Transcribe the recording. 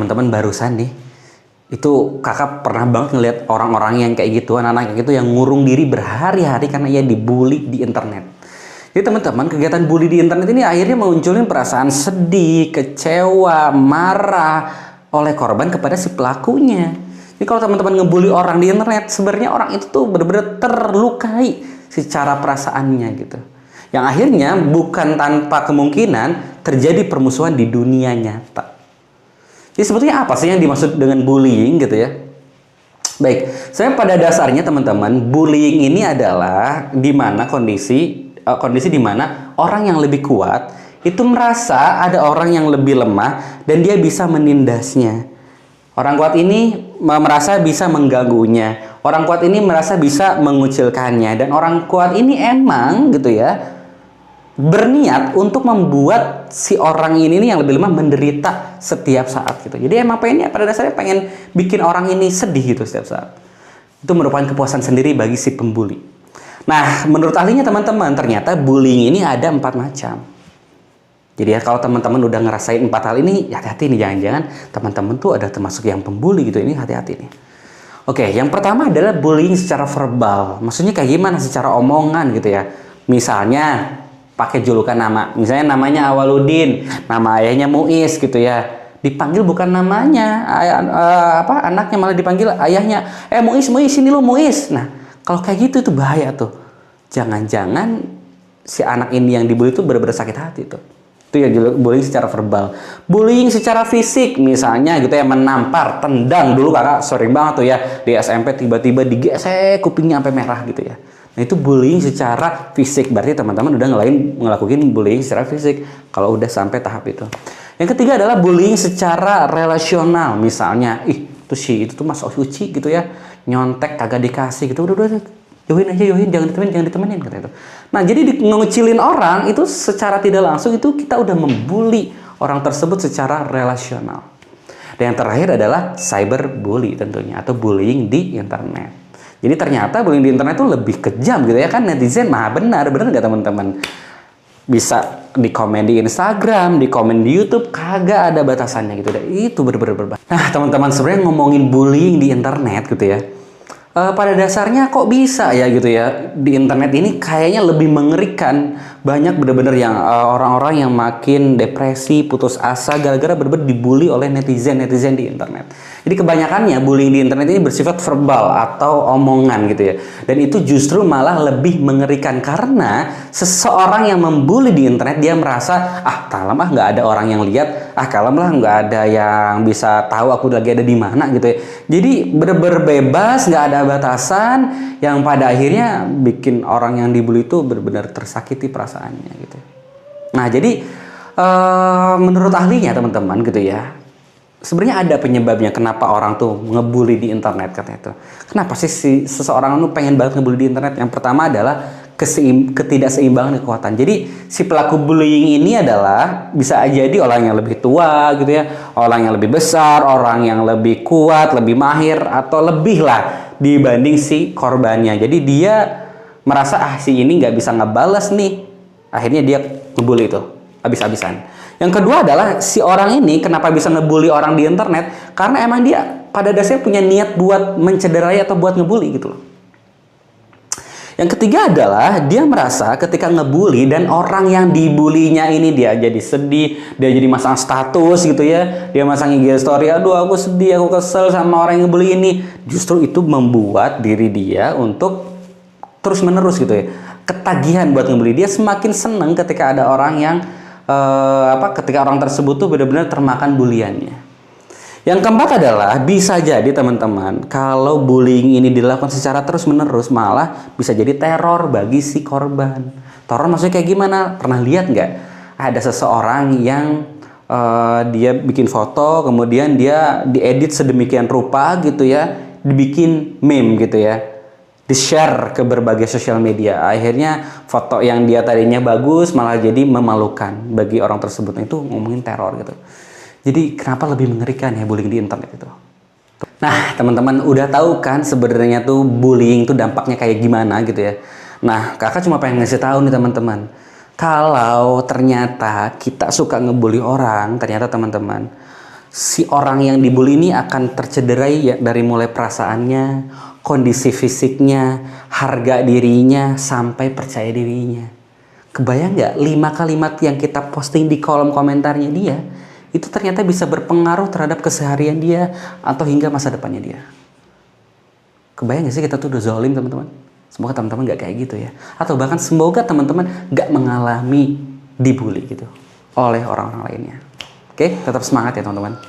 teman-teman barusan nih, itu kakak pernah banget ngeliat orang-orang yang kayak gitu, anak-anak kayak gitu yang ngurung diri berhari-hari karena ia dibully di internet. Jadi teman-teman, kegiatan bully di internet ini akhirnya munculin perasaan sedih, kecewa, marah oleh korban kepada si pelakunya. Jadi kalau teman-teman ngebully orang di internet, sebenarnya orang itu tuh benar-benar terlukai secara perasaannya gitu. Yang akhirnya bukan tanpa kemungkinan terjadi permusuhan di dunia nyata. Jadi sebetulnya apa sih yang dimaksud dengan bullying gitu ya? Baik, saya pada dasarnya teman-teman, bullying ini adalah di mana kondisi di mana orang yang lebih kuat itu merasa ada orang yang lebih lemah dan dia bisa menindasnya. Orang kuat ini merasa bisa mengganggunya. Orang kuat ini merasa bisa mengucilkannya, dan orang kuat ini emang gitu ya berniat untuk membuat si orang ini nih yang lebih lemah menderita setiap saat gitu. Jadi emang pengennya pada dasarnya pengen bikin orang ini sedih gitu setiap saat. Itu merupakan kepuasan sendiri bagi si pembuli. Nah, menurut ahlinya teman-teman, ternyata bullying ini ada 4 macam. Jadi ya kalau teman-teman udah ngerasain 4 hal ini, ya hati-hati nih, jangan-jangan teman-teman tuh ada termasuk yang pembuli gitu. Ini hati-hati nih. Oke, yang pertama adalah bullying secara verbal. Maksudnya kayak gimana? Secara omongan gitu ya. Misalnya pakai julukan nama, misalnya namanya Awaludin, nama ayahnya Muiz gitu ya, dipanggil bukan namanya, anaknya malah dipanggil ayahnya, Muiz, sini lu Muiz. Nah, kalau kayak gitu itu bahaya tuh. Jangan-jangan si anak ini yang dibully itu benar-benar sakit hati tuh. Itu ya bullying secara verbal. Bullying secara fisik, misalnya gitu ya, menampar, tendang. Dulu kakak sering banget tuh ya di SMP tiba-tiba digesek kupingnya sampai merah gitu ya. Nah, itu bullying secara fisik. Berarti teman-teman udah ngelakuin bullying secara fisik kalau udah sampai tahap itu. Yang ketiga adalah bullying secara relasional. Misalnya, itu tuh Mas Uci gitu ya, nyontek kagak dikasih gitu. Udah jauhin, jangan ditemenin kata itu. Nah, jadi ngecilin orang itu secara tidak langsung itu kita udah membuli orang tersebut secara relasional. Dan yang terakhir adalah cyberbully tentunya, atau bullying di internet. Jadi ternyata bullying di internet itu lebih kejam gitu ya kan, netizen mah benar nggak teman-teman? Bisa di komen di Instagram, di komen di YouTube, kagak ada batasannya gitu deh. Itu bener-bener. Nah teman-teman, sebenarnya ngomongin bullying di internet gitu ya, pada dasarnya kok bisa ya gitu ya, di internet ini kayaknya lebih mengerikan. Banyak bener-bener yang orang-orang yang makin depresi, putus asa gara-gara bener-bener dibully oleh netizen di internet. Jadi kebanyakannya bullying di internet ini bersifat verbal atau omongan gitu ya. Dan itu justru malah lebih mengerikan karena seseorang yang membuli di internet dia merasa kalem nggak ada orang yang lihat, kalem lah nggak ada yang bisa tahu aku lagi ada di mana gitu ya. Jadi bener-bener bebas, nggak ada batasan, yang pada akhirnya bikin orang yang dibully itu benar-benar tersakiti perasaannya gitu. Nah jadi menurut ahlinya teman-teman gitu ya, sebenarnya ada penyebabnya kenapa orang tuh ngebully di internet katanya itu. Kenapa sih seseorang tuh pengen banget ngebully di internet? Yang pertama adalah ketidakseimbangan kekuatan. Jadi si pelaku bullying ini adalah bisa jadi orang yang lebih tua gitu ya, orang yang lebih besar, orang yang lebih kuat, lebih mahir, atau lebih lah dibanding si korbannya. Jadi dia merasa si ini nggak bisa ngebales nih, akhirnya dia ngebully itu habis-habisan. Yang kedua adalah si orang ini kenapa bisa ngebully orang di internet, karena emang dia pada dasarnya punya niat buat mencederai atau buat ngebully gitu loh. Yang ketiga adalah dia merasa ketika ngebully dan orang yang dibulinya ini dia jadi sedih, dia jadi masang status gitu ya, dia masang IG story, aduh aku sedih, aku kesel sama orang yang ngebully ini. Justru itu membuat diri dia untuk terus menerus gitu ya, ketagihan buat ngebully. Dia semakin seneng ketika ada orang yang ketika orang tersebut tuh benar-benar termakan buliannya. Yang keempat adalah bisa jadi teman-teman, kalau bullying ini dilakukan secara terus-menerus malah bisa jadi teror bagi si korban. Teror maksudnya kayak gimana? Pernah lihat nggak? Ada seseorang yang dia bikin foto, kemudian dia diedit sedemikian rupa gitu ya, dibikin meme gitu ya, di-share ke berbagai sosial media. Akhirnya foto yang dia tadinya bagus malah jadi memalukan bagi orang tersebut. Nah, itu ngomongin teror gitu. Jadi kenapa lebih mengerikan ya bullying di internet itu? Nah teman-teman udah tahu kan sebenarnya tuh bullying tuh dampaknya kayak gimana gitu ya. Nah kakak cuma pengen ngasih tahu nih teman-teman, kalau ternyata kita suka ngebully orang, ternyata teman-teman si orang yang dibully ini akan tercederai ya, dari mulai perasaannya, kondisi fisiknya, harga dirinya, sampai percaya dirinya. Kebayang nggak 5 kalimat yang kita posting di kolom komentarnya dia, itu ternyata bisa berpengaruh terhadap keseharian dia atau hingga masa depannya dia. Kebayang nggak sih kita tuh udah zalim, teman-teman? Semoga teman-teman nggak kayak gitu ya. Atau bahkan semoga teman-teman nggak mengalami dibully gitu oleh orang-orang lainnya. Oke, tetap semangat ya teman-teman.